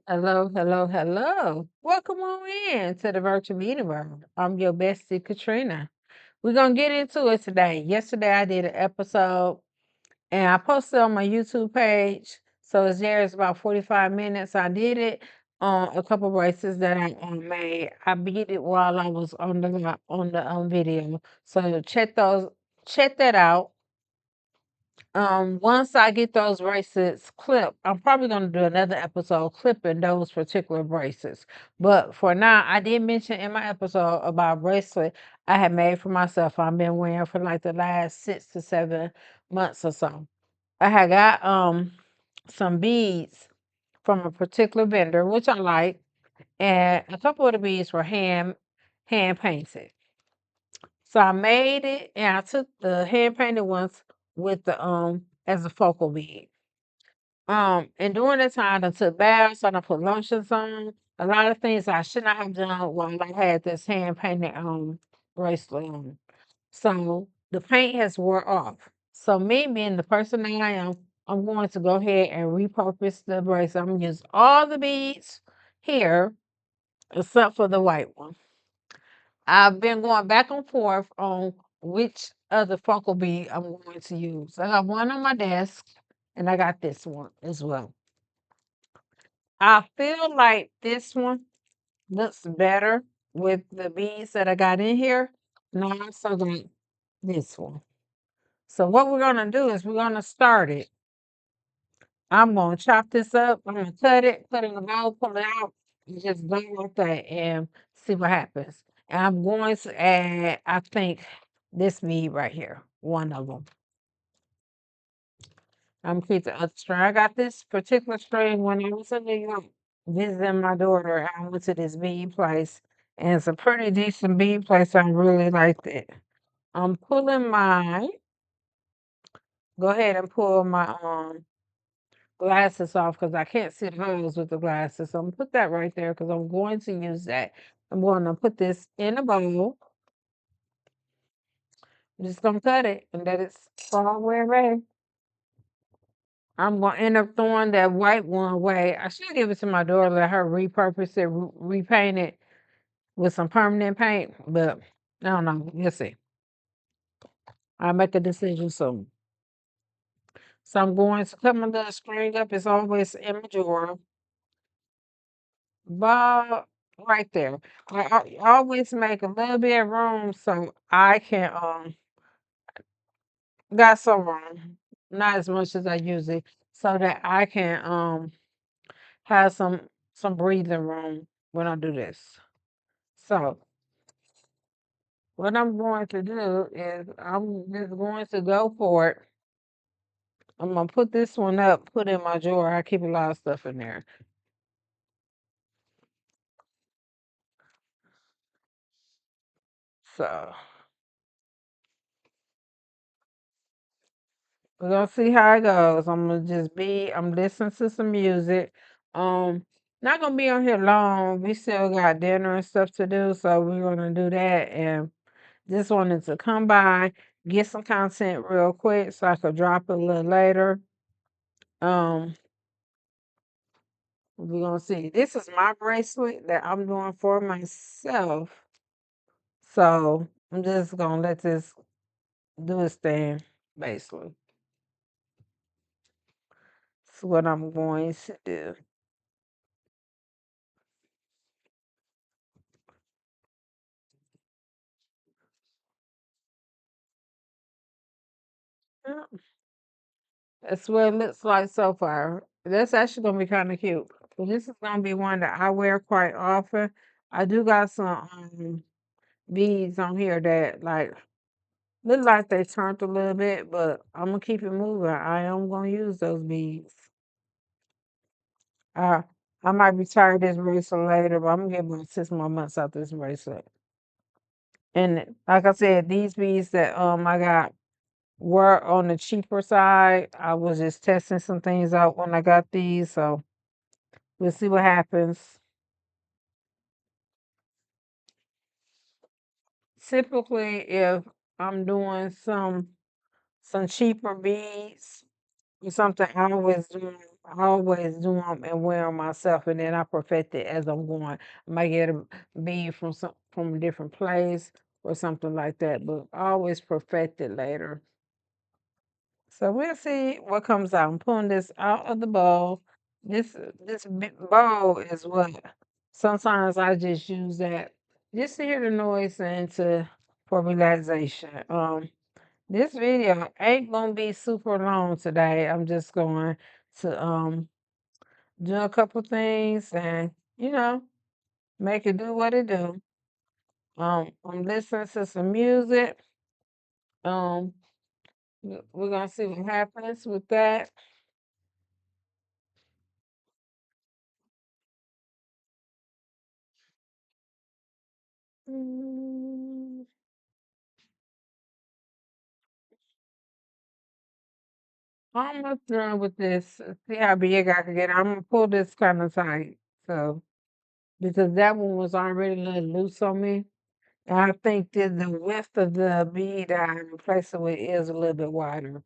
Hello, hello, hello. Welcome on in to the virtual meeting room. I'm your bestie, Katrina. We're going to get into it today. Yesterday, I did an episode and I posted on my YouTube page. So it's there. It's about 45 minutes. I did it on a couple braces that I made. I beat it while I was on the video. So check that out. Once I get those bracelets clipped, I'm probably gonna do another episode clipping those particular bracelets. But for now, I did mention in my episode about a bracelet I had made for myself. I've been wearing for like the last 6 to 7 months or so. I had got some beads from a particular vendor, which I like, and a couple of the beads were hand painted. So I made it and I took the hand painted ones with the as a focal bead. And during that time, I took baths, and I put lotions on. A lot of things I should not have done while I had this hand painted bracelet on. So the paint has wore off. So me being the person that I am, I'm going to go ahead and repurpose the bracelet. I'm gonna use all the beads here except for the white one. I've been going back and forth on which other focal bead I'm going to use. I got one on my desk and I got this one as well. I feel like this one looks better with the beads that I got in here. And I also got this one. So what we're gonna do is we're gonna start it. I'm gonna chop this up. I'm gonna cut it, put it in a bowl, pull it out, and just go like that and see what happens. And I'm going to add, I think, this bead right here, one of them. I'm gonna keep the other string. I got this particular string when I was in New York visiting my daughter. I went to this bead place, and it's a pretty decent bead place. I really liked it. I'm pulling my. Go ahead and pull my glasses off because I can't see the holes with the glasses. So I'm gonna put that right there because I'm going to use that. I'm going to put this in a bowl. I'm just gonna cut it and let it fall where it may. I'm gonna end up throwing that white one away. I should give it to my daughter, let her repurpose it, repaint it with some permanent paint, but I don't know. We'll see. I'll make a decision soon. So I'm going to cut my little string up. It's always in my drawer. But right there. I always make a little bit of room so I can got some room. Not as much as I usually, so that I can have some breathing room when I do this. So what I'm going to do is I'm just going to go for it. I'm gonna put this one up, put in my drawer. I keep a lot of stuff in there. So we're gonna see how it goes. I'm listening to some music. Um, not gonna be on here long. We still got dinner and stuff to do, so we're gonna do that. And just wanted to come by, get some content real quick so I could drop it a little later. Um, we're gonna see. This is my bracelet that I'm doing for myself. So I'm just gonna let this do its thing, basically. That's what I'm going to do. Yeah, that's what it looks like so far. That's actually gonna be kind of cute. So this is gonna be one that I wear quite often. I do got some beads on here that like look like they turned a little bit, but I'm gonna keep it moving. I am gonna use those beads. Uh, I might retire this bracelet later, but I'm gonna get about 6 more months out this bracelet. And like I said, these beads that I got were on the cheaper side. I was just testing some things out when I got these, so we'll see what happens. Typically, if I'm doing some cheaper beads or something, I always do. I always do them and wear them myself, and then I perfect it as I'm going. I might get a bead from a different place or something like that, but I always perfect it later. So we'll see what comes out. I'm pulling this out of the bowl. This bowl is what sometimes I just use that just to hear the noise and to for relaxation. This video ain't gonna be super long today. I'm just going to do a couple things and make it do what it do. I'm listening to some music. Um, we're gonna see what happens with that. Mm, I'm almost done with this. See how big I can get. I'm gonna pull this kind of tight. So because that one was already a little loose on me. And I think that the width of the bead I replaced it with is a little bit wider.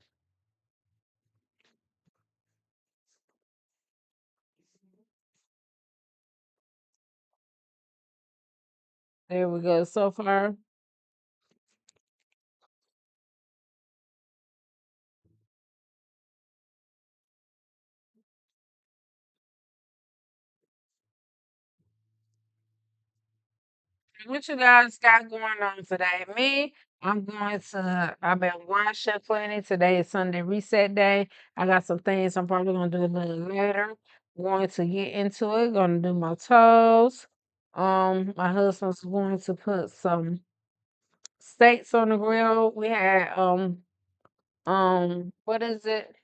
There we go. So far, what you guys got going on today? Me, I've been washing plenty. Today is Sunday reset day. I got some things I'm probably gonna do a little later. Going to get into it, gonna do my toes. My husband's going to put some steaks on the grill. We had what is it?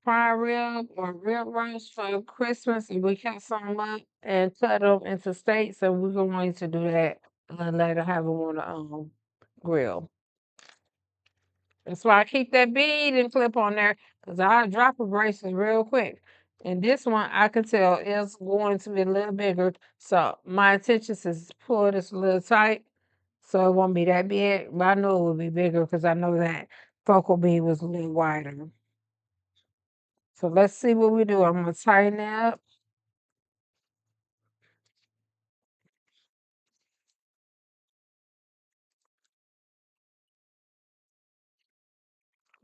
Prime rib or rib roast for Christmas, and we cut some up and cut them into steaks, and we're going to do that later, have them on the grill. That's why I keep that bead and clip on there, because I drop a bracelet real quick. And this one, I can tell is going to be a little bigger, so my intention is to pull this a little tight, so it won't be that big, but I know it will be bigger because I know that focal bead was a little wider. So let's see what we do. I'm gonna tighten it up.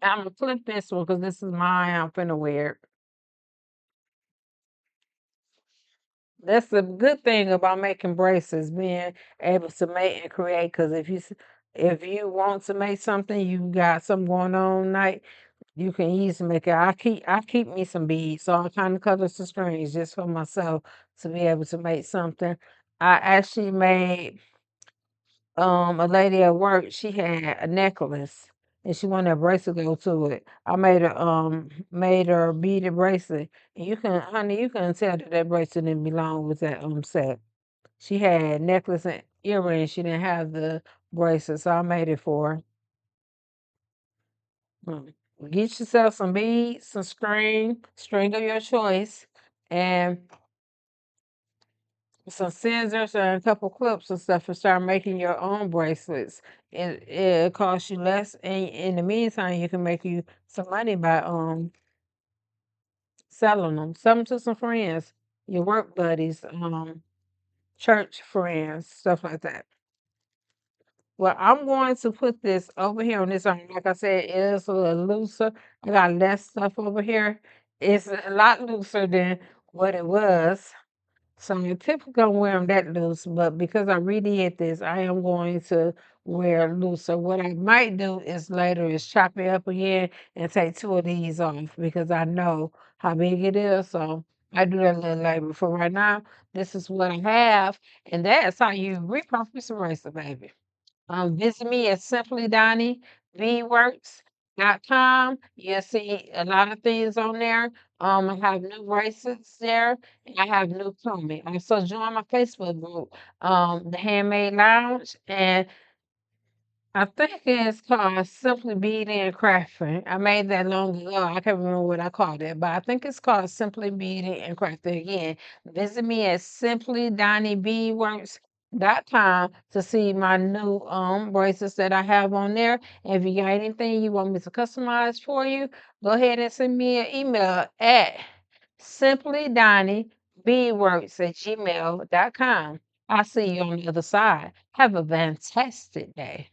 I'm gonna flip this one because this is mine. I'm finna wear it. That's the good thing about making braces, being able to make and create. Because if you want to make something, you got something going on night, you can easily make it. I keep me some beads, so I kind of color some strings just for myself to be able to make something. I actually made a lady at work, she had a necklace and she wanted a bracelet to go to it. I made her a beaded bracelet. And you can honey, you can tell that that bracelet didn't belong with that set. She had necklace and earrings. She didn't have the bracelet, so I made it for her. Get yourself some beads, some string of your choice, and some scissors and a couple clips and stuff and start making your own bracelets. It costs you less, and in the meantime, you can make you some money by selling them. Sell them to some friends, your work buddies, church friends, stuff like that. Well, I'm going to put this over here on this arm. Like I said, it is a little looser. I got less stuff over here. It's a lot looser than what it was. So I typically don't wear them that loose, but because I redid this, I am going to wear loose. So what I might do is later is chop it up again and take two of these off because I know how big it is. So I do that a little later. For right now, this is what I have, and that's how you repurpose a eraser, baby. Visit me at Simply Donnie Beadworks.com. You'll see a lot of things on there. I have new bracelets there. And I have new plumbing. Also, join my Facebook group, the Handmade Lounge, and I think it's called Simply Beading and Crafting. I made that long ago. I can't remember what I called it, but I think it's called Simply Beading and Crafting. Again, visit me at simplydonniebeadworks.com to see my new bracelets that I have on there. And if you got anything you want me to customize for you, go ahead and send me an email at Simply Donnie, Beadworks at gmail.com. I'll see you on the other side. Have a fantastic day.